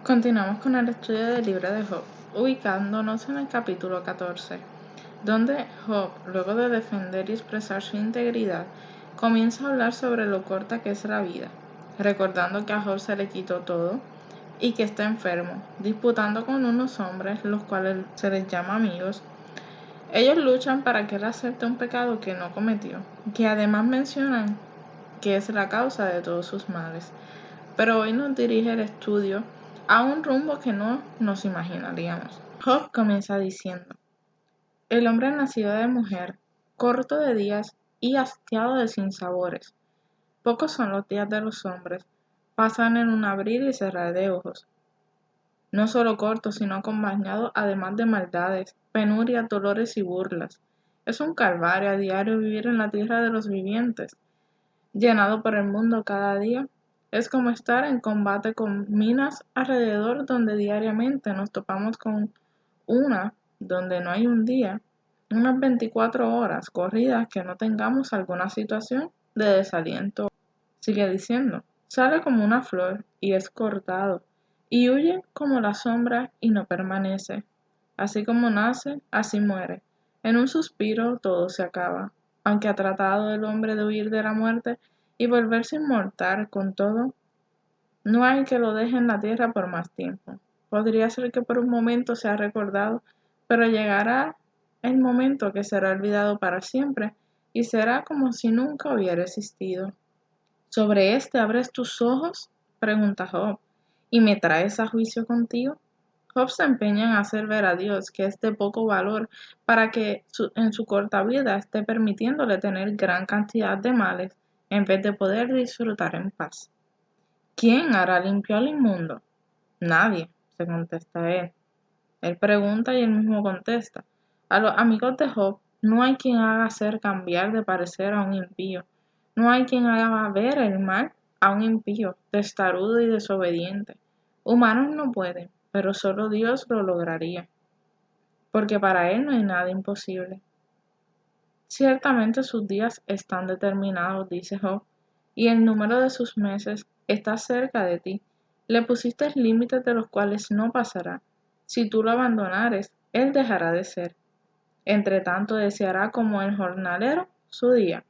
Continuamos con el estudio del libro de Job, ubicándonos en el capítulo 14, donde Job, luego de defender y expresar su integridad, comienza a hablar sobre lo corta que es la vida, recordando que a Job se le quitó todo y que está enfermo, disputando con unos hombres, los cuales se les llama amigos. Ellos luchan para que él acepte un pecado que no cometió, que además mencionan que es la causa de todos sus males. Pero hoy nos dirige el estudio a un rumbo que no nos imaginaríamos. Job comienza diciendo: el hombre nacido de mujer, corto de días y hastiado de sinsabores. Pocos son los días de los hombres, pasan en un abrir y cerrar de ojos. No solo cortos, sino acompañados además de maldades, penurias, dolores y burlas. Es un calvario a diario vivir en la tierra de los vivientes, llenado por el mundo cada día. Es como estar en combate con minas alrededor donde diariamente nos topamos con una donde no hay un día, unas 24 horas corridas que no tengamos alguna situación de desaliento. Sigue diciendo: sale como una flor y es cortado, y huye como la sombra y no permanece. Así como nace, así muere. En un suspiro todo se acaba. Aunque ha tratado el hombre de huir de la muerte y volverse inmortal, con todo, no hay que lo deje en la tierra por más tiempo. Podría ser que por un momento sea recordado, pero llegará el momento que será olvidado para siempre y será como si nunca hubiera existido. ¿Sobre este abres tus ojos?, pregunta Job, ¿y me traes a juicio contigo? Job se empeña en hacer ver a Dios que es de poco valor para que en su corta vida esté permitiéndole tener gran cantidad de males en vez de poder disfrutar en paz. ¿Quién hará limpio al inmundo? Nadie, se contesta él. Él pregunta y él mismo contesta. A los amigos de Job no hay quien haga hacer cambiar de parecer a un impío. No hay quien haga ver el mal a un impío, testarudo y desobediente. Humanos no pueden, pero solo Dios lo lograría, porque para Él no hay nada imposible. Ciertamente sus días están determinados, dice Job, y el número de sus meses está cerca de ti. Le pusiste límites de los cuales no pasará. Si tú lo abandonares, él dejará de ser. Entre tanto deseará como el jornalero su día.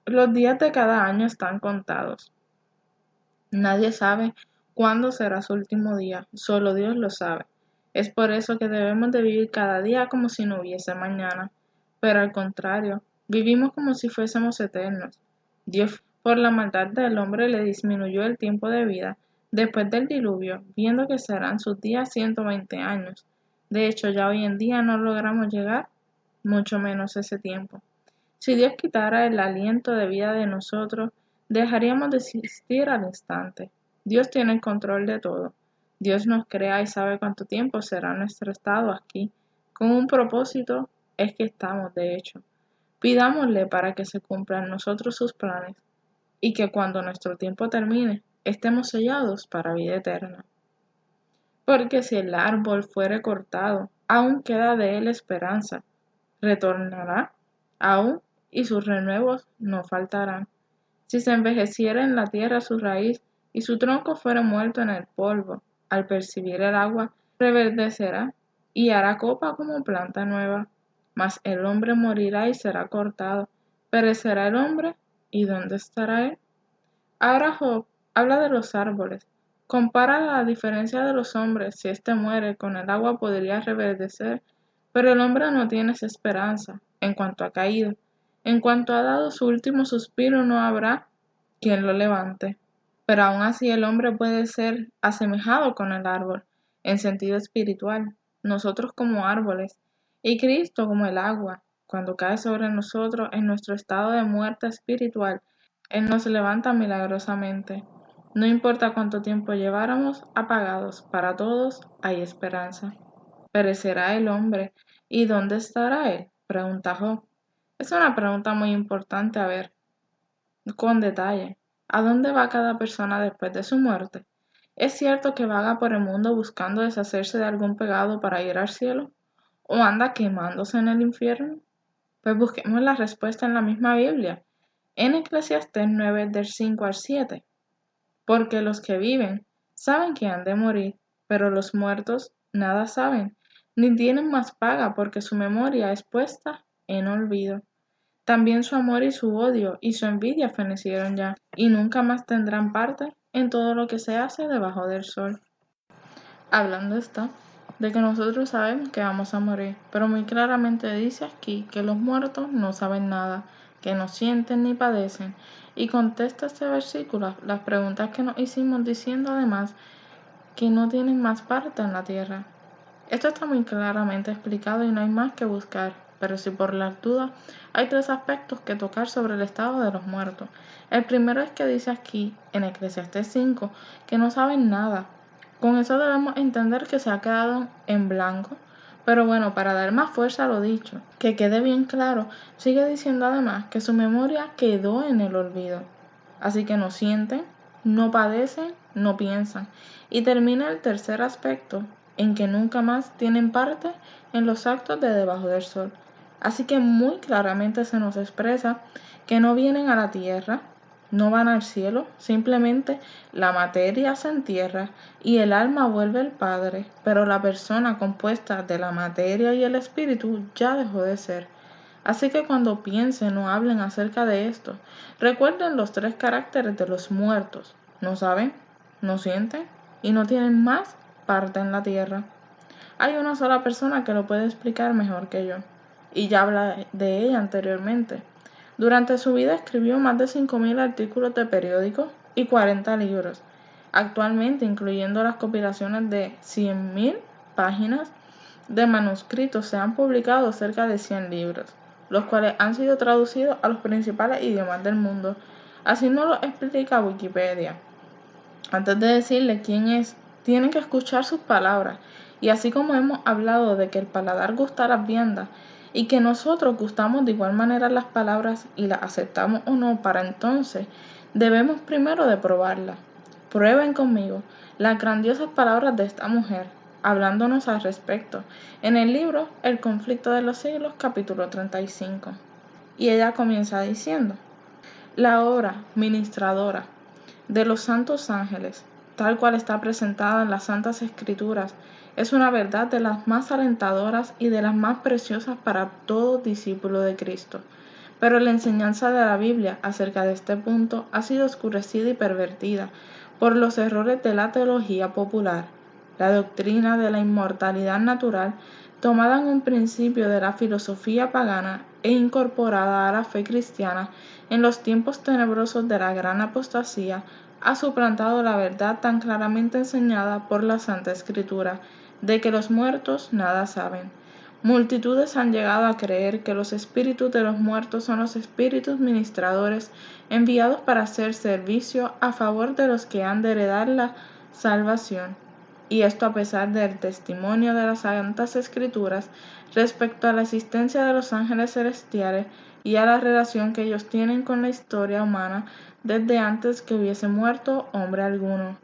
Los días de cada año están contados. Nadie sabe cuándo será su último día, solo Dios lo sabe. Es por eso que debemos de vivir cada día como si no hubiese mañana. Pero al contrario, vivimos como si fuésemos eternos. Dios, por la maldad del hombre, le disminuyó el tiempo de vida después del diluvio, viendo que serán sus días 120 años. De hecho, ya hoy en día no logramos llegar, mucho menos ese tiempo. Si Dios quitara el aliento de vida de nosotros, dejaríamos de existir al instante. Dios tiene el control de todo. Dios nos crea y sabe cuánto tiempo será nuestro estado aquí. Con un propósito es que estamos, de hecho. Pidámosle para que se cumplan en nosotros sus planes y que cuando nuestro tiempo termine, estemos sellados para vida eterna. Porque si el árbol fuere cortado, aún queda de él esperanza. Retornará aún y sus renuevos no faltarán. Si se envejeciera en la tierra su raíz y su tronco fuera muerto en el polvo, al percibir el agua reverdecerá y hará copa como planta nueva. Mas el hombre morirá y será cortado. Perecerá el hombre, ¿y dónde estará él? Ahora Job habla de los árboles. Compara la diferencia de los hombres. Si éste muere, con el agua podría reverdecer, pero el hombre no tiene esa esperanza. En cuanto ha caído, en cuanto ha dado su último suspiro, no habrá quien lo levante. Pero aún así el hombre puede ser asemejado con el árbol, en sentido espiritual, nosotros como árboles, y Cristo como el agua. Cuando cae sobre nosotros en nuestro estado de muerte espiritual, Él nos levanta milagrosamente. No importa cuánto tiempo lleváramos apagados, para todos hay esperanza. ¿Perecerá el hombre? ¿Y dónde estará él?, pregunta Job. Es una pregunta muy importante a ver con detalle. ¿A dónde va cada persona después de su muerte? ¿Es cierto que vaga por el mundo buscando deshacerse de algún pecado para ir al cielo? ¿O anda quemándose en el infierno? Pues busquemos la respuesta en la misma Biblia, en Eclesiastés 9, del 5 al 7. Porque los que viven Saben que han de morir, pero los muertos nada saben, ni tienen más paga porque su memoria es puesta en olvido. También su amor y su odio y su envidia fenecieron ya, y nunca más tendrán parte en todo lo que se hace debajo del sol. Hablando está de que nosotros sabemos que vamos a morir, pero muy claramente dice aquí que los muertos no saben nada, que no sienten ni padecen, y contesta este versículo las preguntas que nos hicimos diciendo además que no tienen más parte en la tierra. Esto está muy claramente explicado y no hay más que buscar, pero si por las dudas hay tres aspectos que tocar sobre el estado de los muertos. El primero es que dice aquí, en Eclesiastés 5, que no saben nada. Con eso debemos entender que se ha quedado en blanco. Pero bueno, para dar más fuerza a lo dicho, que quede bien claro, sigue diciendo además que su memoria quedó en el olvido. Así que no sienten, no padecen, no piensan. Y termina el tercer aspecto, en que nunca más tienen parte en los actos de debajo del sol. Así que muy claramente se nos expresa que no vienen a la tierra, no van al cielo, simplemente la materia se entierra y el alma vuelve al Padre, pero la persona compuesta de la materia y el espíritu ya dejó de ser. Así que cuando piensen o hablen acerca de esto, recuerden los tres caracteres de los muertos. No saben, no sienten y no tienen más parte en la tierra. Hay una sola persona que lo puede explicar mejor que yo, y ya habla de ella anteriormente. Durante su vida escribió más de 5.000 artículos de periódicos y 40 libros. Actualmente, incluyendo las compilaciones de 100.000 páginas de manuscritos, se han publicado cerca de 100 libros, los cuales han sido traducidos a los principales idiomas del mundo. Así nos lo explica Wikipedia. Antes de decirle quién es, tienen que escuchar sus palabras. Y así como hemos hablado de que el paladar gusta las viandas y que nosotros gustamos de igual manera las palabras y las aceptamos o no, para entonces debemos primero de probarlas. Prueben conmigo las grandiosas palabras de esta mujer, hablándonos al respecto, en el libro El conflicto de los siglos, capítulo 35. Y ella comienza diciendo: la obra ministradora de los santos ángeles, tal cual está presentada en las Santas Escrituras, es una verdad de las más alentadoras y de las más preciosas para todo discípulo de Cristo. Pero la enseñanza de la Biblia acerca de este punto ha sido oscurecida y pervertida por los errores de la teología popular. La doctrina de la inmortalidad natural, tomada en un principio de la filosofía pagana e incorporada a la fe cristiana en los tiempos tenebrosos de la gran apostasía, ha suplantado la verdad tan claramente enseñada por la Santa Escritura, de que los muertos nada saben. Multitudes han llegado a creer que los espíritus de los muertos son los espíritus ministradores enviados para hacer servicio a favor de los que han de heredar la salvación. Y esto a pesar del testimonio de las Santas Escrituras respecto a la existencia de los ángeles celestiales y a la relación que ellos tienen con la historia humana desde antes que hubiese muerto hombre alguno.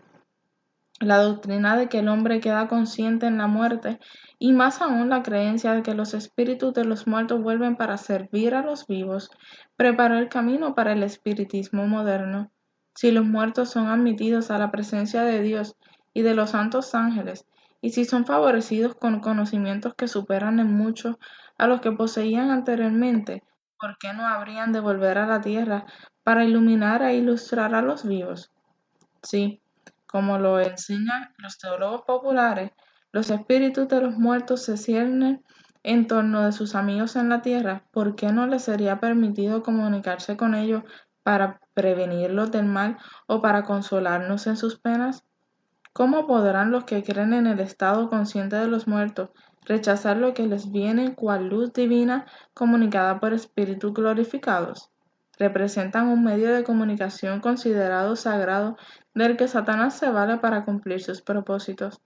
La doctrina de que el hombre queda consciente en la muerte, y más aún la creencia de que los espíritus de los muertos vuelven para servir a los vivos, preparó el camino para el espiritismo moderno. Si los muertos son admitidos a la presencia de Dios y de los santos ángeles, y si son favorecidos con conocimientos que superan en mucho a los que poseían anteriormente, ¿por qué no habrían de volver a la tierra para iluminar e ilustrar a los vivos? Sí, como lo enseñan los teólogos populares, los espíritus de los muertos se ciernen en torno de sus amigos en la tierra. ¿Por qué no les sería permitido comunicarse con ellos para prevenirlos del mal o para consolarnos en sus penas? ¿Cómo podrán los que creen en el estado consciente de los muertos rechazar lo que les viene cual luz divina comunicada por espíritus glorificados? Representan un medio de comunicación considerado sagrado del que Satanás se vale para cumplir sus propósitos.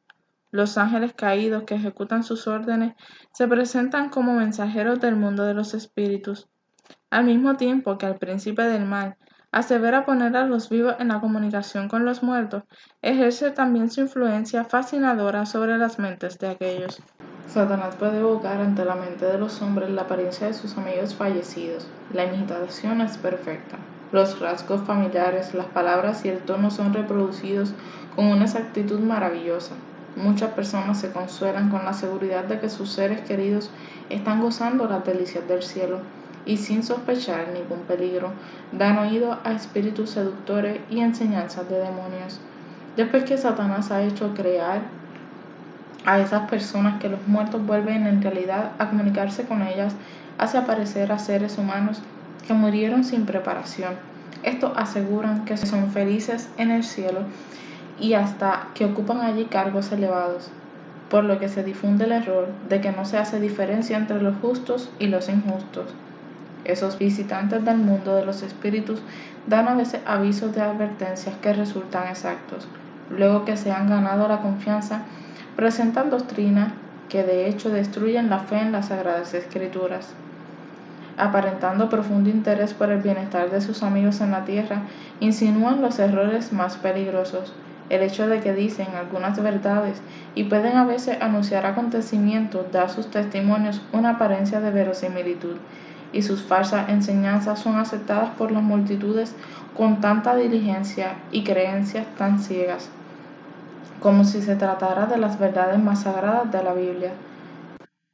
Los ángeles caídos que ejecutan sus órdenes se presentan como mensajeros del mundo de los espíritus, al mismo tiempo que al príncipe del mal asevera poner a los vivos en la comunicación con los muertos, ejerce también su influencia fascinadora sobre las mentes de aquellos. Satanás puede evocar ante la mente de los hombres la apariencia de sus amigos fallecidos. La imitación es perfecta. Los rasgos familiares, las palabras y el tono son reproducidos con una exactitud maravillosa. Muchas personas se consuelan con la seguridad de que sus seres queridos están gozando las delicias del cielo y sin sospechar ningún peligro, dan oído a espíritus seductores y enseñanzas de demonios. Después que Satanás ha hecho crear a esas personas que los muertos vuelven en realidad a comunicarse con ellas, hace aparecer a seres humanos que murieron sin preparación. Estos aseguran que son felices en el cielo y hasta que ocupan allí cargos elevados, por lo que se difunde el error de que no se hace diferencia entre los justos y los injustos. Esos visitantes del mundo de los espíritus dan a veces avisos de advertencias que resultan exactos. Luego que se han ganado la confianza, presentan doctrinas que de hecho destruyen la fe en las Sagradas Escrituras. Aparentando profundo interés por el bienestar de sus amigos en la tierra, insinúan los errores más peligrosos, el hecho de que dicen algunas verdades y pueden a veces anunciar acontecimientos, da a sus testimonios una apariencia de verosimilitud, y sus falsas enseñanzas son aceptadas por las multitudes con tanta diligencia y creencias tan ciegas, como si se tratara de las verdades más sagradas de la Biblia.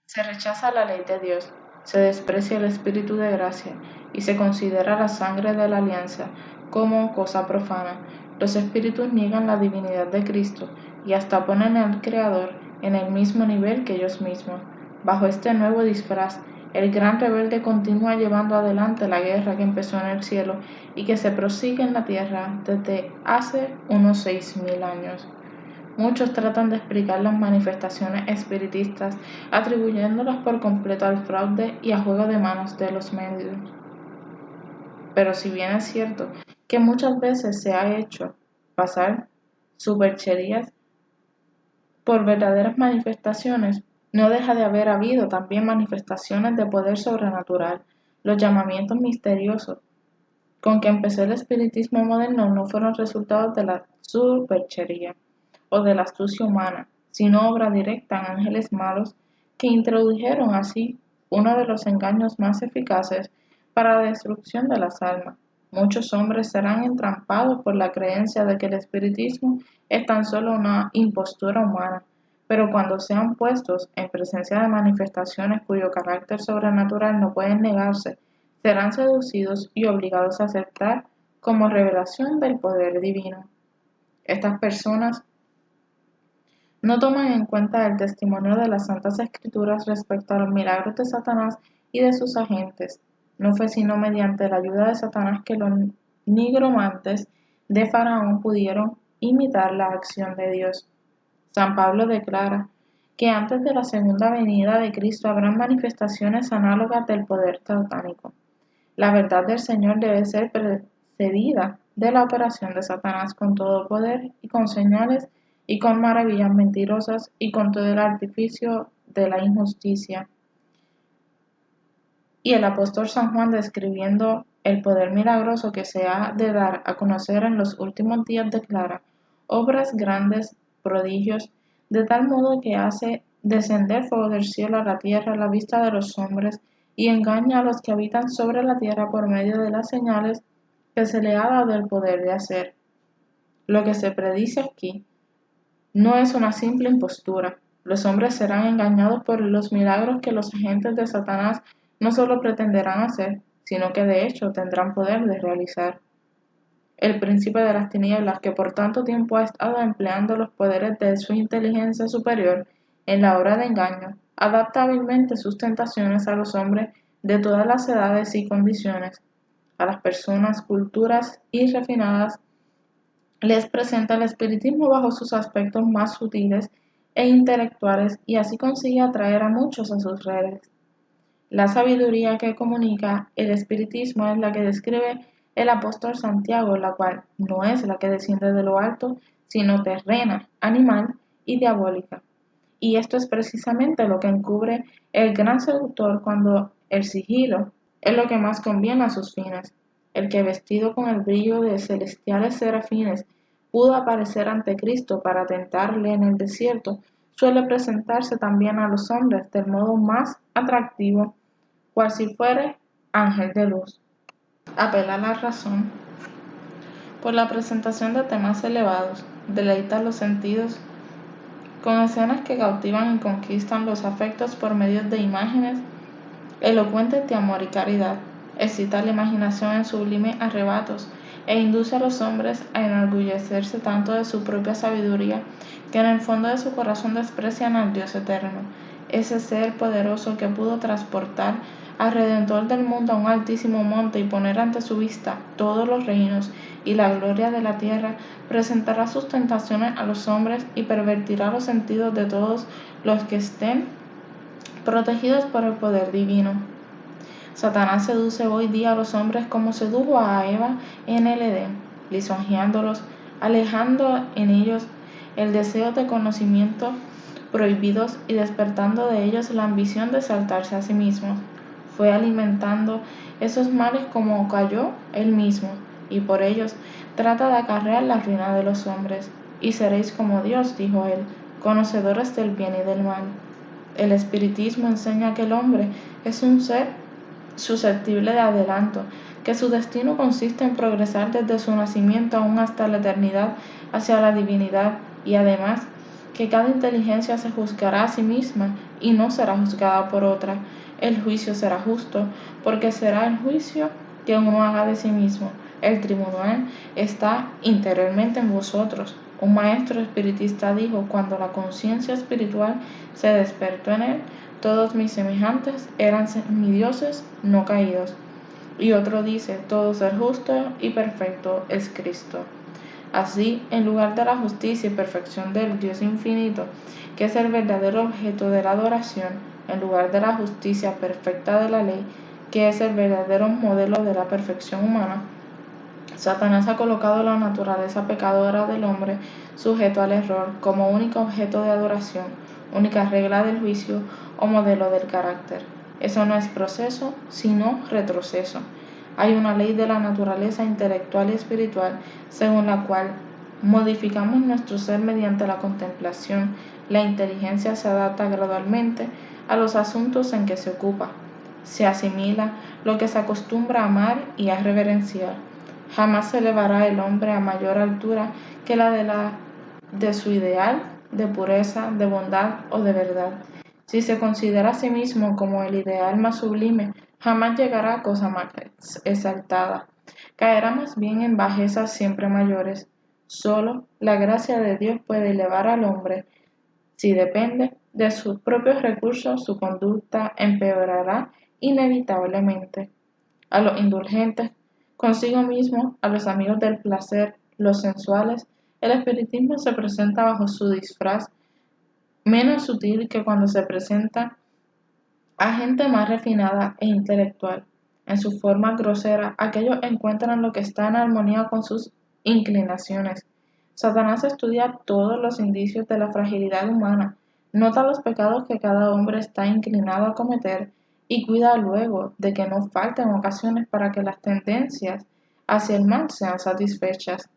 Se rechaza la ley de Dios, se desprecia el Espíritu de gracia y se considera la sangre de la alianza como cosa profana. Los espíritus niegan la divinidad de Cristo y hasta ponen al Creador en el mismo nivel que ellos mismos. Bajo este nuevo disfraz, el gran rebelde continúa llevando adelante la guerra que empezó en el cielo y que se prosigue en la tierra desde hace unos 6000 años. Muchos tratan de explicar las manifestaciones espiritistas atribuyéndolas por completo al fraude y a juego de manos de los medios. Pero si bien es cierto que muchas veces se ha hecho pasar supercherías por verdaderas manifestaciones, no deja de haber habido también manifestaciones de poder sobrenatural. Los llamamientos misteriosos con que empezó el espiritismo moderno no fueron resultados de la superchería o de la astucia humana, sino obra directa en ángeles malos que introdujeron así uno de los engaños más eficaces para la destrucción de las almas. Muchos hombres serán entrampados por la creencia de que el espiritismo es tan solo una impostura humana, pero cuando sean puestos en presencia de manifestaciones cuyo carácter sobrenatural no puede negarse, serán seducidos y obligados a aceptar como revelación del poder divino. Estas personas no toman en cuenta el testimonio de las Santas Escrituras respecto a los milagros de Satanás y de sus agentes. No fue sino mediante la ayuda de Satanás que los nigromantes de Faraón pudieron imitar la acción de Dios. San Pablo declara que antes de la segunda venida de Cristo habrán manifestaciones análogas del poder satánico. La verdad del Señor debe ser precedida de la operación de Satanás con todo poder y con señales y con maravillas mentirosas y con todo el artificio de la injusticia. Y el apóstol San Juan, describiendo el poder milagroso que se ha de dar a conocer en los últimos días, declara obras grandes, prodigios, de tal modo que hace descender fuego del cielo a la tierra a la vista de los hombres y engaña a los que habitan sobre la tierra por medio de las señales que se le ha dado el poder de hacer. Lo que se predice aquí no es una simple impostura. Los hombres serán engañados por los milagros que los agentes de Satanás no solo pretenderán hacer, sino que de hecho tendrán poder de realizar. El príncipe de las tinieblas, que por tanto tiempo ha estado empleando los poderes de su inteligencia superior en la obra de engaño, adapta hábilmente sus tentaciones a los hombres de todas las edades y condiciones. A las personas culturas y refinadas les presenta el espiritismo bajo sus aspectos más sutiles e intelectuales y así consigue atraer a muchos a sus redes. La sabiduría que comunica el espiritismo es la que describe el apóstol Santiago, la cual no es la que desciende de lo alto, sino terrena, animal y diabólica. Y esto es precisamente lo que encubre el gran seductor cuando el sigilo es lo que más conviene a sus fines. El que vestido con el brillo de celestiales serafines pudo aparecer ante Cristo para tentarle en el desierto, suele presentarse también a los hombres del modo más atractivo, cual si fuere ángel de luz. apela a la razón. Por la presentación de temas elevados, deleita los sentidos con escenas que cautivan y conquistan los afectos por medio de imágenes elocuentes de amor y caridad. Excita la imaginación en sublimes arrebatos e induce a los hombres a enorgullecerse tanto de su propia sabiduría que en el fondo de su corazón desprecian al Dios eterno, ese ser poderoso que pudo transportar al Redentor del mundo a un altísimo monte y poner ante su vista todos los reinos y la gloria de la tierra, presentará sus tentaciones a los hombres y pervertirá los sentidos de todos los que estén protegidos por el poder divino. Satanás seduce hoy día a los hombres como sedujo a Eva en el Edén, lisonjeándolos, alejando en ellos el deseo de conocimiento prohibidos y despertando de ellos la ambición de exaltarse a sí mismos. Fue alimentando esos males como cayó él mismo, y por ellos trata de acarrear la ruina de los hombres. Y seréis como Dios, dijo él, conocedores del bien y del mal. El espiritismo enseña que el hombre es un ser susceptible de adelanto, que su destino consiste en progresar desde su nacimiento aún hasta la eternidad hacia la divinidad, y además que cada inteligencia se juzgará a sí misma y no será juzgada por otra. El juicio será justo, porque será el juicio que uno haga de sí mismo. El tribunal está interiormente en vosotros. Un maestro espiritista dijo: cuando la conciencia espiritual se despertó en él, todos mis semejantes eran semidioses no caídos. Y otro dice: todo ser justo y perfecto es Cristo. Así, en lugar de la justicia y perfección del Dios infinito, que es el verdadero objeto de la adoración, en lugar de la justicia perfecta de la ley, que es el verdadero modelo de la perfección humana, Satanás ha colocado la naturaleza pecadora del hombre sujeto al error como único objeto de adoración, única regla del juicio o modelo del carácter. Eso no es proceso, sino retroceso. Hay una ley de la naturaleza intelectual y espiritual según la cual modificamos nuestro ser mediante la contemplación. La inteligencia se adapta gradualmente a los asuntos en que se ocupa. Se asimila lo que se acostumbra a amar y a reverenciar. Jamás se elevará el hombre a mayor altura que la de su ideal de pureza, de bondad o de verdad. Si se considera a sí mismo como el ideal más sublime, jamás llegará a cosa más exaltada. Caerá más bien en bajezas siempre mayores. Solo la gracia de Dios puede elevar al hombre. Si depende de sus propios recursos, su conducta empeorará inevitablemente. A los indulgentes consigo mismo, a los amigos del placer, los sensuales, el espiritismo se presenta bajo su disfraz menos sutil que cuando se presenta a gente más refinada e intelectual. En su forma grosera, aquellos encuentran lo que está en armonía con sus inclinaciones. Satanás estudia todos los indicios de la fragilidad humana, nota los pecados que cada hombre está inclinado a cometer y cuida luego de que no falten ocasiones para que las tendencias hacia el mal sean satisfechas.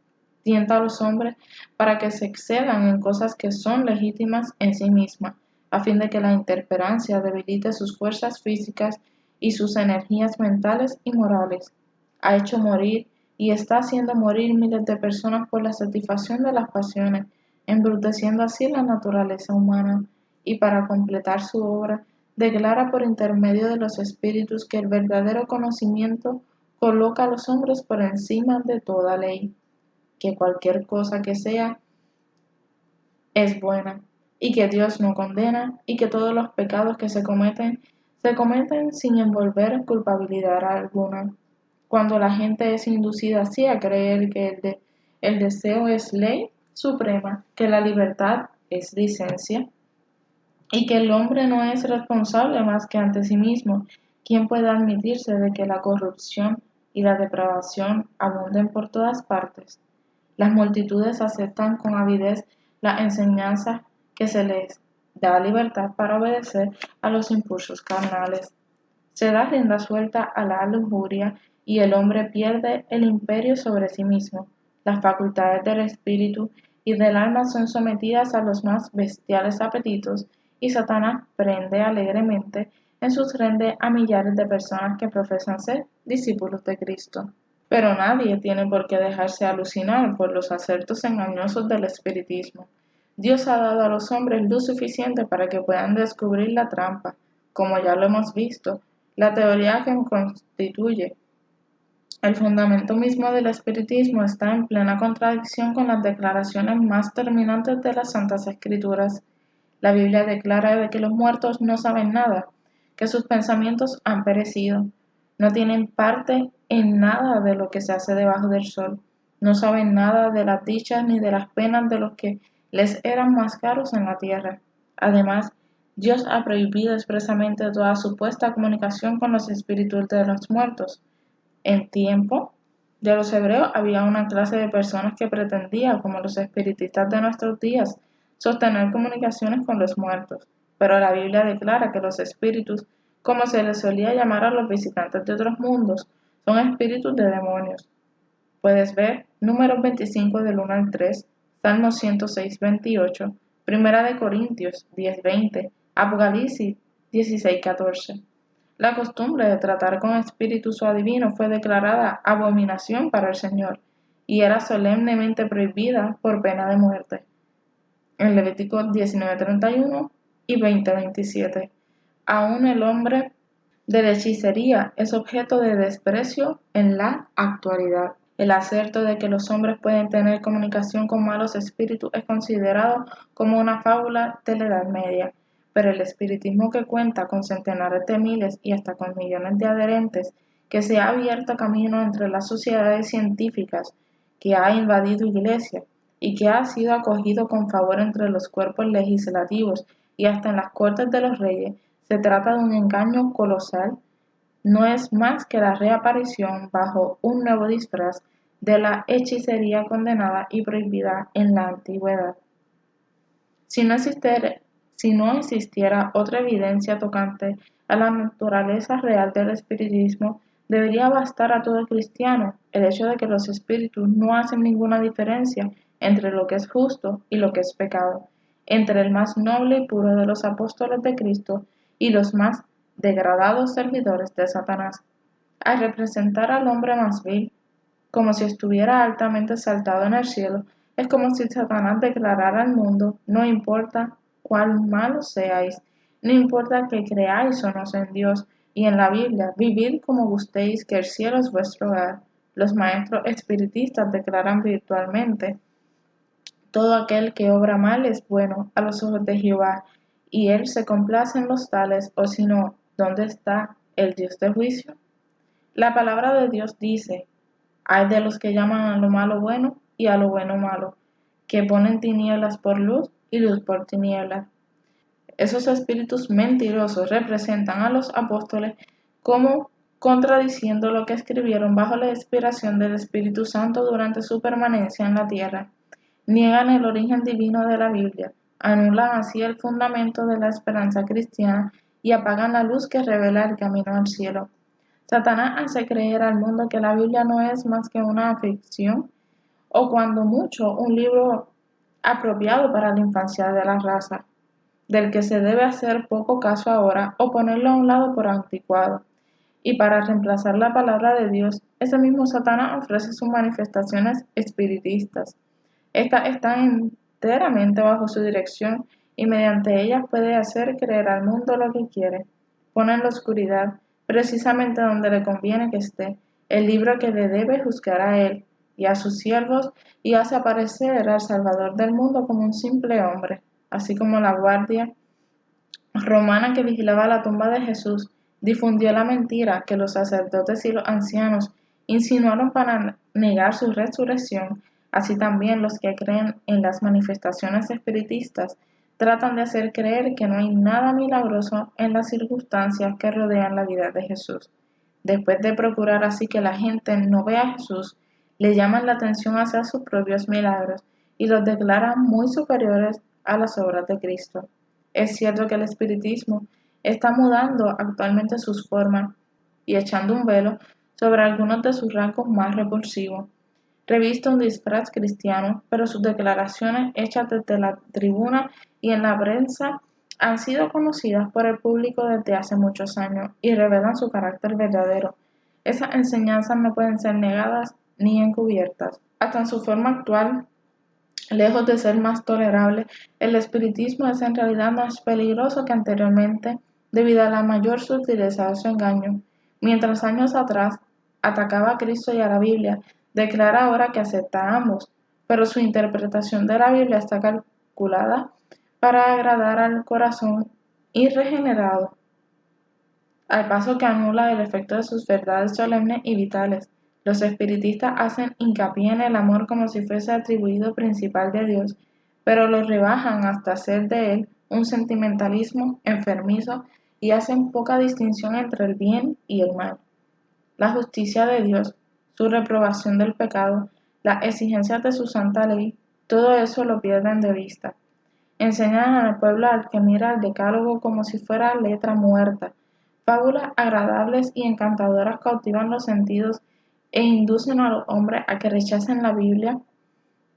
Tienta a los hombres para que se excedan en cosas que son legítimas en sí mismas, a fin de que la intemperancia debilite sus fuerzas físicas y sus energías mentales y morales. Ha hecho morir y está haciendo morir miles de personas por la satisfacción de las pasiones, embruteciendo así la naturaleza humana, y para completar su obra, declara por intermedio de los espíritus que el verdadero conocimiento coloca a los hombres por encima de toda ley, que cualquier cosa que sea es buena, y que Dios no condena, y que todos los pecados que se cometen sin envolver culpabilidad alguna. Cuando la gente es inducida así a creer que el deseo es ley suprema, que la libertad es licencia, y que el hombre no es responsable más que ante sí mismo, ¿quién puede admitirse de que la corrupción y la depravación abunden por todas partes? Las multitudes aceptan con avidez la enseñanza que se les da libertad para obedecer a los impulsos carnales. Se da rienda suelta a la lujuria y el hombre pierde el imperio sobre sí mismo. Las facultades del espíritu y del alma son sometidas a los más bestiales apetitos y Satanás prende alegremente en sus redes a millares de personas que profesan ser discípulos de Cristo. Pero nadie tiene por qué dejarse alucinar por los acertos engañosos del espiritismo. Dios ha dado a los hombres luz suficiente para que puedan descubrir la trampa. Como ya lo hemos visto, la teoría que constituye el fundamento mismo del espiritismo está en plena contradicción con las declaraciones más terminantes de las Santas Escrituras. La Biblia declara de que los muertos no saben nada, que sus pensamientos han perecido, no tienen parte en nada de lo que se hace debajo del sol, no saben nada de las dichas ni de las penas de los que les eran más caros en la tierra. Además, Dios ha prohibido expresamente toda supuesta comunicación con los espíritus de los muertos. En tiempo de los hebreos había una clase de personas que pretendía, como los espiritistas de nuestros días, sostener comunicaciones con los muertos, pero la Biblia declara que los espíritus, como se les solía llamar a los visitantes de otros mundos, son espíritus de demonios. Puedes ver Números 25 del 1 al 3, Salmos 106, 28, Primera de Corintios 10, 20, Apocalipsis 16, 14. La costumbre de tratar con espíritus o adivinos fue declarada abominación para el Señor y era solemnemente prohibida por pena de muerte. En Levítico 19:31 y 20:27. Aún el hombre de la hechicería es objeto de desprecio en la actualidad. El acerto de que los hombres pueden tener comunicación con malos espíritus es considerado como una fábula de la Edad Media, pero el espiritismo, que cuenta con centenares de miles y hasta con millones de adherentes, que se ha abierto camino entre las sociedades científicas, que ha invadido iglesias y que ha sido acogido con favor entre los cuerpos legislativos y hasta en las cortes de los reyes, se trata de un engaño colosal. No es más que la reaparición bajo un nuevo disfraz de la hechicería condenada y prohibida en la antigüedad. Si no existiera otra evidencia tocante a la naturaleza real del espiritismo, debería bastar a todo cristiano el hecho de que los espíritus no hacen ninguna diferencia entre lo que es justo y lo que es pecado, entre el más noble y puro de los apóstoles de Cristo y los más degradados servidores de Satanás. Al representar al hombre más vil como si estuviera altamente exaltado en el cielo, es como si Satanás declarara al mundo: no importa cuán malos seáis, no importa que creáis o no en Dios y en la Biblia, vivid como gustéis, que el cielo es vuestro hogar. Los maestros espiritistas declaran virtualmente: todo aquel que obra mal es bueno a los ojos de Jehová, y él se complace en los tales, o si no, ¿dónde está el Dios de juicio? La palabra de Dios dice: hay de los que llaman a lo malo bueno y a lo bueno malo, que ponen tinieblas por luz y luz por tinieblas. Esos espíritus mentirosos representan a los apóstoles como contradiciendo lo que escribieron bajo la inspiración del Espíritu Santo durante su permanencia en la tierra. Niegan el origen divino de la Biblia, anulan así el fundamento de la esperanza cristiana y apagan la luz que revela el camino al cielo. Satanás hace creer al mundo que la Biblia no es más que una ficción, o cuando mucho un libro apropiado para la infancia de la raza, del que se debe hacer poco caso ahora o ponerlo a un lado por anticuado. Y para reemplazar la palabra de Dios, ese mismo Satanás ofrece sus manifestaciones espiritistas. Estas están enteramente bajo su dirección y mediante ellas puede hacer creer al mundo lo que quiere. Pone en la oscuridad, precisamente donde le conviene que esté, el libro que le debe juzgar a él y a sus siervos, y hace aparecer al Salvador del mundo como un simple hombre, así como la guardia romana que vigilaba la tumba de Jesús difundió la mentira que los sacerdotes y los ancianos insinuaron para negar su resurrección. Así también los que creen en las manifestaciones espiritistas tratan de hacer creer que no hay nada milagroso en las circunstancias que rodean la vida de Jesús. Después de procurar así que la gente no vea a Jesús, le llaman la atención hacia sus propios milagros y los declaran muy superiores a las obras de Cristo. Es cierto que el espiritismo está mudando actualmente sus formas y echando un velo sobre algunos de sus rasgos más repulsivos. Reviste un disfraz cristiano, pero sus declaraciones hechas desde la tribuna y en la prensa han sido conocidas por el público desde hace muchos años y revelan su carácter verdadero. Esas enseñanzas no pueden ser negadas ni encubiertas. Hasta en su forma actual, lejos de ser más tolerable, el espiritismo es en realidad más peligroso que anteriormente debido a la mayor sutileza de su engaño. Mientras años atrás atacaba a Cristo y a la Biblia, declara ahora que acepta a ambos, pero su interpretación de la Biblia está calculada para agradar al corazón irregenerado, al paso que anula el efecto de sus verdades solemnes y vitales. Los espiritistas hacen hincapié en el amor como si fuese atribuido principal de Dios, pero lo rebajan hasta hacer de él un sentimentalismo enfermizo y hacen poca distinción entre el bien y el mal. La justicia de Dios, su reprobación del pecado, las exigencias de su santa ley, todo eso lo pierden de vista. Enseñan al pueblo al que mira el decálogo como si fuera letra muerta. Fábulas agradables y encantadoras cautivan los sentidos e inducen a los hombres a que rechacen la Biblia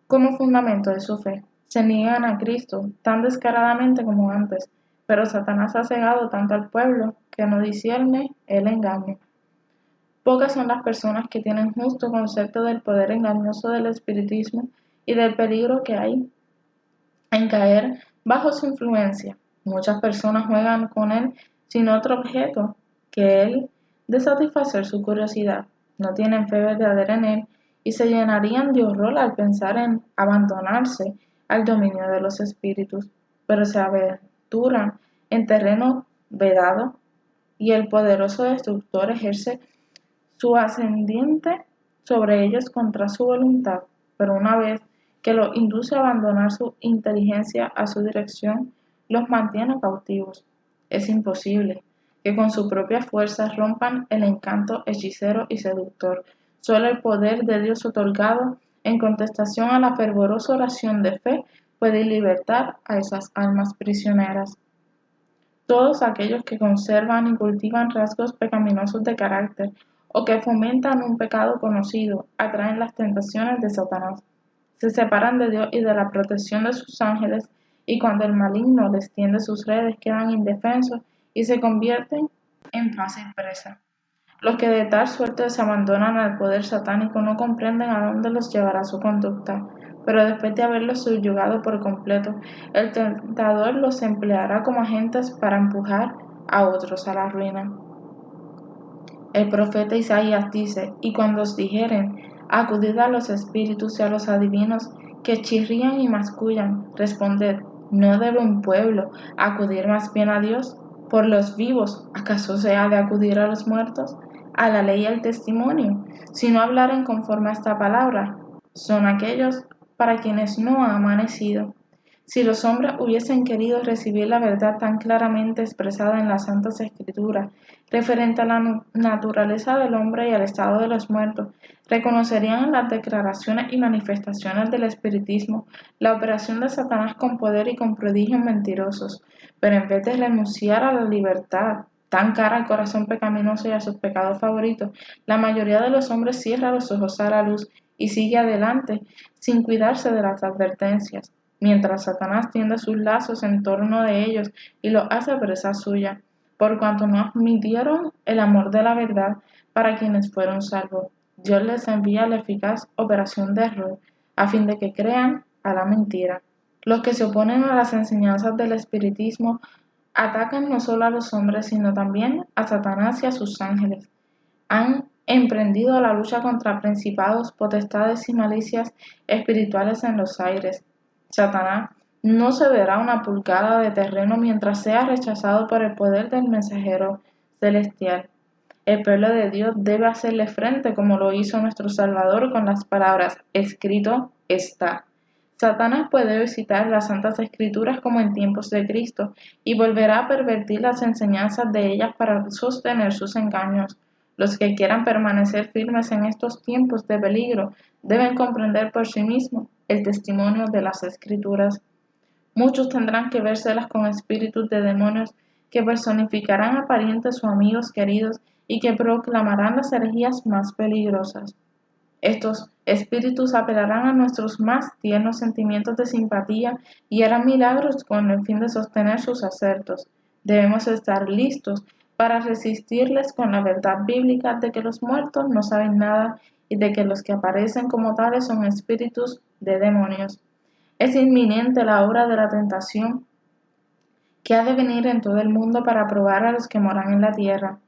como fundamento de su fe. Se niegan a Cristo tan descaradamente como antes, pero Satanás ha cegado tanto al pueblo que no discierne el engaño. Pocas son las personas que tienen justo concepto del poder engañoso del espiritismo y del peligro que hay en caer bajo su influencia. Muchas personas juegan con él sin otro objeto que el de satisfacer su curiosidad. No tienen fe verdadera en él y se llenarían de horror al pensar en abandonarse al dominio de los espíritus, pero se aventuran en terreno vedado y el poderoso destructor ejerce su ascendiente sobre ellos contra su voluntad, pero una vez que los induce a abandonar su inteligencia a su dirección, los mantiene cautivos. Es imposible que con su propia fuerza rompan el encanto hechicero y seductor. Solo el poder de Dios otorgado en contestación a la fervorosa oración de fe puede libertar a esas almas prisioneras. Todos aquellos que conservan y cultivan rasgos pecaminosos de carácter o que fomentan un pecado conocido atraen las tentaciones de Satanás. Se separan de Dios y de la protección de sus ángeles y cuando el maligno les tiende sus redes quedan indefensos y se convierten en fácil presa. Los que de tal suerte se abandonan al poder satánico no comprenden a dónde los llevará su conducta, pero después de haberlos subyugado por completo, el tentador los empleará como agentes para empujar a otros a la ruina. El profeta Isaías dice, y cuando os dijeren, acudid a los espíritus y a los adivinos que chirrían y mascullan, responded, ¿no debe un pueblo acudir más bien a Dios? Por los vivos, ¿acaso se ha de acudir a los muertos? A la ley y al testimonio. Si no hablaren conforme a esta palabra, son aquellos para quienes no ha amanecido. Si los hombres hubiesen querido recibir la verdad tan claramente expresada en las Santas Escrituras, referente a la naturaleza del hombre y al estado de los muertos, reconocerían en las declaraciones y manifestaciones del espiritismo la operación de Satanás con poder y con prodigios mentirosos, pero en vez de renunciar a la libertad, tan cara al corazón pecaminoso y a sus pecados favoritos, la mayoría de los hombres cierra los ojos a la luz y sigue adelante sin cuidarse de las advertencias, mientras Satanás tiende sus lazos en torno de ellos y los hace presa suya, por cuanto no admitieron el amor de la verdad para quienes fueron salvos. Dios les envía la eficaz operación de error, a fin de que crean a la mentira. Los que se oponen a las enseñanzas del espiritismo atacan no solo a los hombres, sino también a Satanás y a sus ángeles. Han emprendido la lucha contra principados, potestades y malicias espirituales en los aires. Satanás no cederá una pulgada de terreno mientras sea rechazado por el poder del mensajero celestial. El pueblo de Dios debe hacerle frente como lo hizo nuestro Salvador con las palabras escrito está. Satanás puede visitar las Santas Escrituras como en tiempos de Cristo y volverá a pervertir las enseñanzas de ellas para sostener sus engaños. Los que quieran permanecer firmes en estos tiempos de peligro deben comprender por sí mismos el testimonio de las Escrituras. Muchos tendrán que vérselas con espíritus de demonios que personificarán a parientes o amigos queridos y que proclamarán las herejías más peligrosas. Estos espíritus apelarán a nuestros más tiernos sentimientos de simpatía y harán milagros con el fin de sostener sus asertos. Debemos estar listos para resistirles con la verdad bíblica de que los muertos no saben nada y de que los que aparecen como tales son espíritus de demonios. Es inminente la hora de la tentación que ha de venir en todo el mundo para probar a los que moran en la tierra.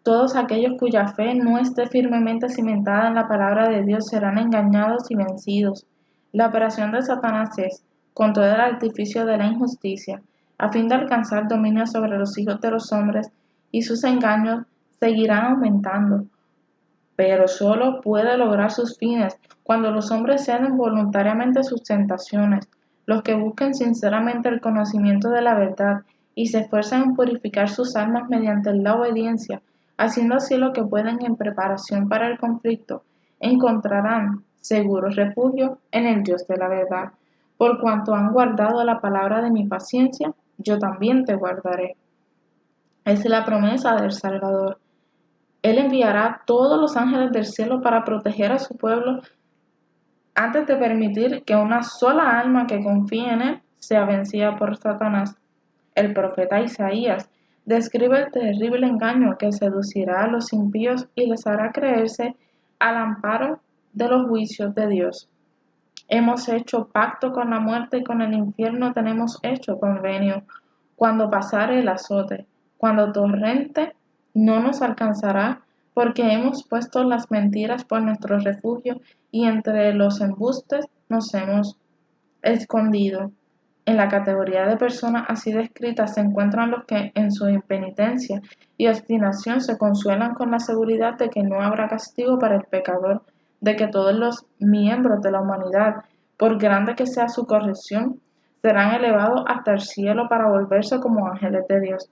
Todos aquellos cuya fe no esté firmemente cimentada en la palabra de Dios serán engañados y vencidos. La operación de Satanás es, con todo el artificio de la injusticia, a fin de alcanzar dominio sobre los hijos de los hombres, y sus engaños seguirán aumentando. Pero solo puede lograr sus fines cuando los hombres ceden voluntariamente sus tentaciones, los que busquen sinceramente el conocimiento de la verdad y se esfuerzan en purificar sus almas mediante la obediencia, haciendo así lo que pueden en preparación para el conflicto, encontrarán seguro refugio en el Dios de la verdad. Por cuanto han guardado la palabra de mi paciencia, yo también te guardaré. Es la promesa del Salvador. Él enviará todos los ángeles del cielo para proteger a su pueblo antes de permitir que una sola alma que confíe en él sea vencida por Satanás. El profeta Isaías describe el terrible engaño que seducirá a los impíos y les hará creerse al amparo de los juicios de Dios. Hemos hecho pacto con la muerte y con el infierno tenemos hecho convenio. Cuando pasare el azote, cuando torrente, no nos alcanzará, porque hemos puesto las mentiras por nuestro refugio y entre los embustes nos hemos escondido. En la categoría de personas así descritas se encuentran los que en su impenitencia y obstinación se consuelan con la seguridad de que no habrá castigo para el pecador, de que todos los miembros de la humanidad, por grande que sea su corrección, serán elevados hasta el cielo para volverse como ángeles de Dios.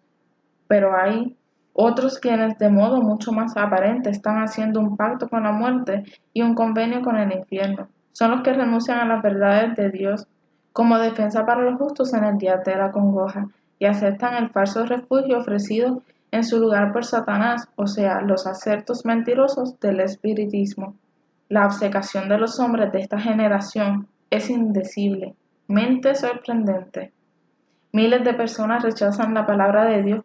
Pero hay otros quienes de modo mucho más aparente están haciendo un pacto con la muerte y un convenio con el infierno. Son los que renuncian a las verdades de Dios como defensa para los justos en el día de la congoja y aceptan el falso refugio ofrecido en su lugar por Satanás, o sea, los acertos mentirosos del espiritismo. La obcecación de los hombres de esta generación es indecible, mente sorprendente. Miles de personas rechazan la palabra de Dios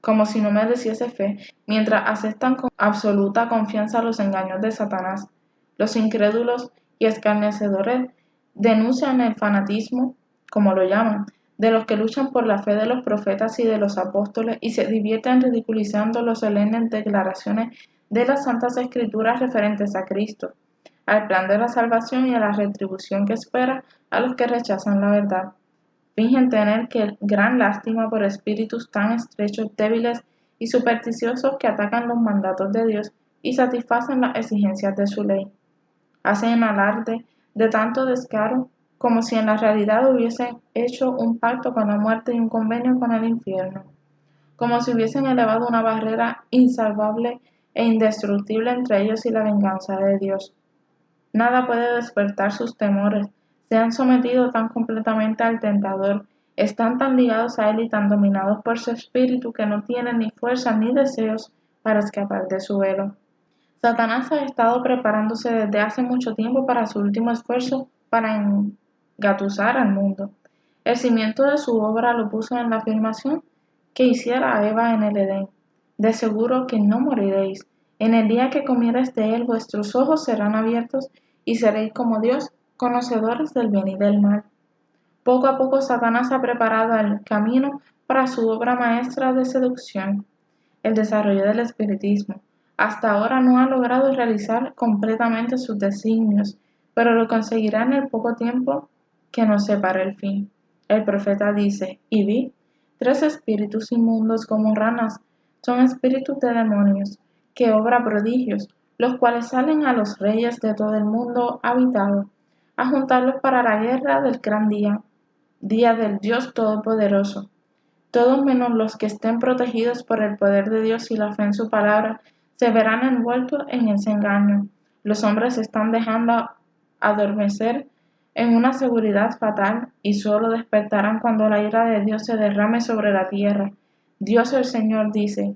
como si no mereciese fe, mientras aceptan con absoluta confianza los engaños de Satanás. Los incrédulos y escarnecedores denuncian el fanatismo, como lo llaman, de los que luchan por la fe de los profetas y de los apóstoles y se divierten ridiculizando las solemnes declaraciones de las santas escrituras referentes a Cristo, al plan de la salvación y a la retribución que espera a los que rechazan la verdad. Fingen tener gran lástima por espíritus tan estrechos, débiles y supersticiosos que atacan los mandatos de Dios y satisfacen las exigencias de su ley. Hacen alarde de tanto descaro como si en la realidad hubiesen hecho un pacto con la muerte y un convenio con el infierno, como si hubiesen elevado una barrera insalvable e indestructible entre ellos y la venganza de Dios. Nada puede despertar sus temores, se han sometido tan completamente al tentador, están tan ligados a él y tan dominados por su espíritu que no tienen ni fuerza ni deseos para escapar de su velo. Satanás ha estado preparándose desde hace mucho tiempo para su último esfuerzo para engatusar al mundo. El cimiento de su obra lo puso en la afirmación que hiciera a Eva en el Edén. De seguro que no moriréis. En el día que comiereis de él, vuestros ojos serán abiertos y seréis como Dios, conocedores del bien y del mal. Poco a poco Satanás ha preparado el camino para su obra maestra de seducción, el desarrollo del espiritismo. Hasta ahora no ha logrado realizar completamente sus designios, pero lo conseguirá en el poco tiempo que nos separe el fin. El profeta dice, y vi 3 espíritus inmundos como ranas, son espíritus de demonios, que obra prodigios, los cuales salen a los reyes de todo el mundo habitado, a juntarlos para la guerra del gran día, día del Dios Todopoderoso. Todos menos los que estén protegidos por el poder de Dios y la fe en su palabra, se verán envueltos en ese engaño. Los hombres se están dejando adormecer en una seguridad fatal y solo despertarán cuando la ira de Dios se derrame sobre la tierra. Dios el Señor dice,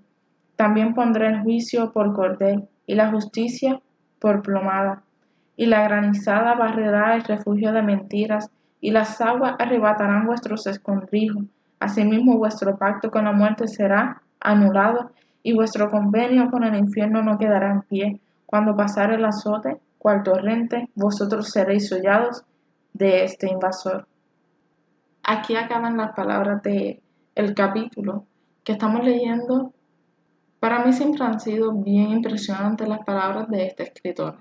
también pondré el juicio por cordel y la justicia por plomada. y la granizada barrerá el refugio de mentiras, y las aguas arrebatarán vuestros escondrijos. Asimismo vuestro pacto con la muerte será anulado, y vuestro convenio con el infierno no quedará en pie. Cuando pasare el azote, cual torrente, vosotros seréis sollados de este invasor. Aquí acaban las palabras de el capítulo que estamos leyendo. Para mí siempre han sido bien impresionantes las palabras de este escritor.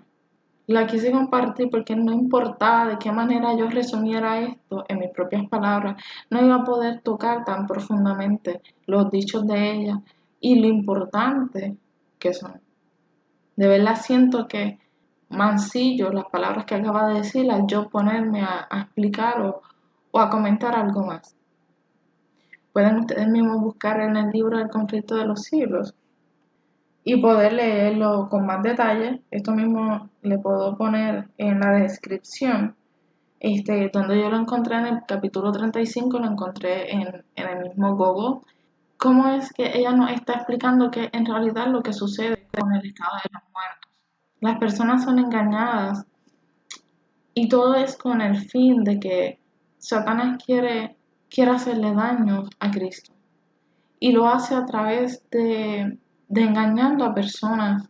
La quise compartir porque no importaba de qué manera yo resumiera esto en mis propias palabras, no iba a poder tocar tan profundamente los dichos de ella y lo importante que son. De verdad siento que mancillo las palabras que acaba de decir al yo ponerme a explicar o a comentar algo más. Pueden ustedes mismos buscar en el libro El conflicto de los siglos y poder leerlo con más detalle. Esto mismo le puedo poner en la descripción, donde yo lo encontré en el capítulo 35, lo encontré en el mismo Google. Cómo es que ella nos está explicando que en realidad lo que sucede con el estado de los muertos. Las personas son engañadas y todo es con el fin de que Satanás quiere hacerle daño a Cristo. Y lo hace a través de engañando a personas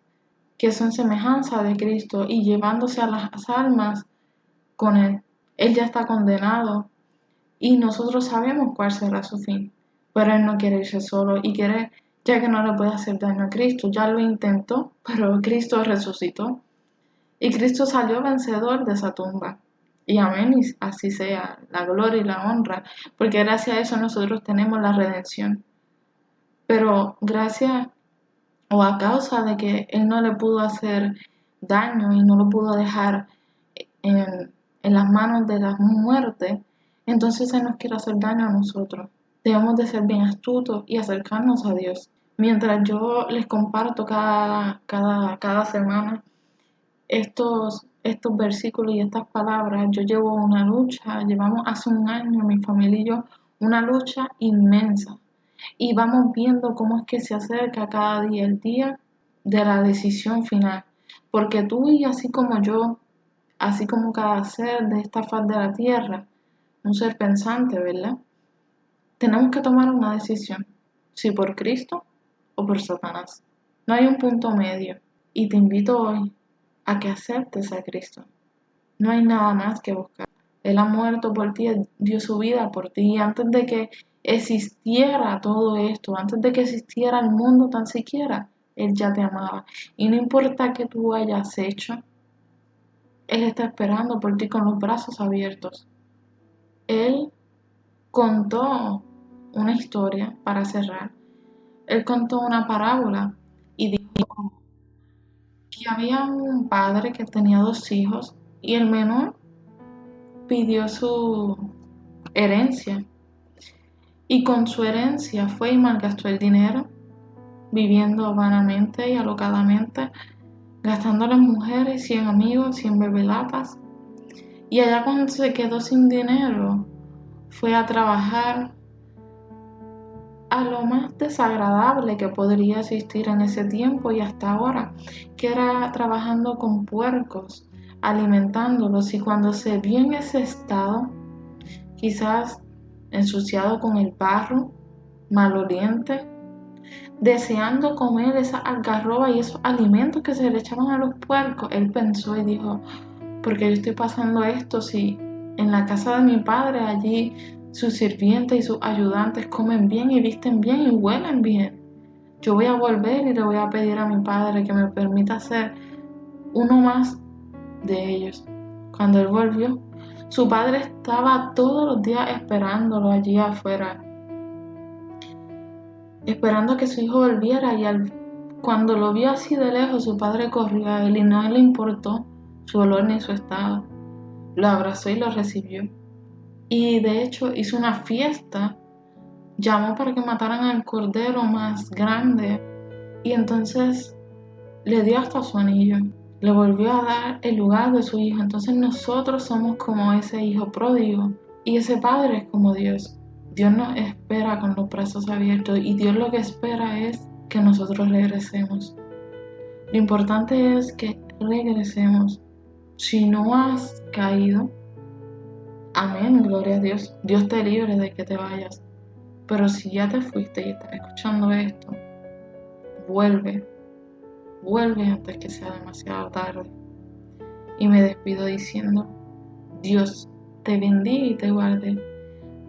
que son semejanza de Cristo y llevándose a las almas con Él. Él ya está condenado y nosotros sabemos cuál será su fin, pero Él no quiere irse solo y quiere, ya que no le puede hacer daño a Cristo. Ya lo intentó, pero Cristo resucitó y Cristo salió vencedor de esa tumba. Y amén, y así sea, la gloria y la honra, porque gracias a eso nosotros tenemos la redención. Pero gracias o a causa de que Él no le pudo hacer daño y no lo pudo dejar en las manos de la muerte, entonces Él nos quiere hacer daño a nosotros. Debemos de ser bien astutos y acercarnos a Dios. Mientras yo les comparto cada semana estos versículos y estas palabras, yo llevo una lucha, llevamos hace un año mi familia y yo una lucha inmensa. Y vamos viendo cómo es que se acerca cada día el día de la decisión final. Porque tú y así como yo, así como cada ser de esta faz de la tierra, un ser pensante, ¿verdad? Tenemos que tomar una decisión, si por Cristo o por Satanás. No hay un punto medio. Y te invito hoy a que aceptes a Cristo. No hay nada más que buscar. Él ha muerto por ti, dio su vida por ti. Y antes de que existiera todo esto, antes de que existiera el mundo tan siquiera, Él ya te amaba. Y no importa qué tú hayas hecho, Él está esperando por ti con los brazos abiertos. Él contó una historia para cerrar. Él contó una parábola y dijo que había un padre que tenía 2 hijos y el menor pidió su herencia. Y con su herencia fue y malgastó el dinero, viviendo vanamente y alocadamente, gastando en mujeres y en amigos y en bebelatas. Y allá cuando se quedó sin dinero, fue a trabajar a lo más desagradable que podría existir en ese tiempo y hasta ahora, que era trabajando con puercos, alimentándolos. Y cuando se vio en ese estado, quizás ensuciado con el barro, maloliente, deseando comer esa algarroba y esos alimentos que se le echaban a los puercos, él pensó y dijo: ¿por qué yo estoy pasando esto si en la casa de mi padre allí sus sirvientes y sus ayudantes comen bien y visten bien y huelen bien? Yo voy a volver y le voy a pedir a mi padre que me permita ser uno más de ellos. Cuando él volvió, su padre estaba todos los días esperándolo allí afuera, esperando que su hijo volviera, y cuando lo vio así de lejos, su padre corrió a él y no le importó su olor ni su estado. Lo abrazó y lo recibió. Y de hecho hizo una fiesta, llamó para que mataran al cordero más grande y entonces le dio hasta su anillo. Le volvió a dar el lugar de su hijo. Entonces nosotros somos como ese hijo pródigo y ese padre es como Dios. Dios nos espera con los brazos abiertos y Dios lo que espera es que nosotros regresemos. Lo importante es que regresemos. Si no has caído, amén, gloria a Dios. Dios te libre de que te vayas. Pero si ya te fuiste y estás escuchando esto, vuelve antes que sea demasiado tarde. Y me despido diciendo, Dios te bendiga y te guarde.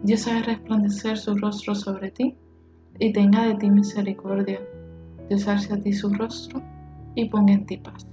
Dios haga resplandecer su rostro sobre ti y tenga de ti misericordia. Dios alce a ti su rostro y ponga en ti paz.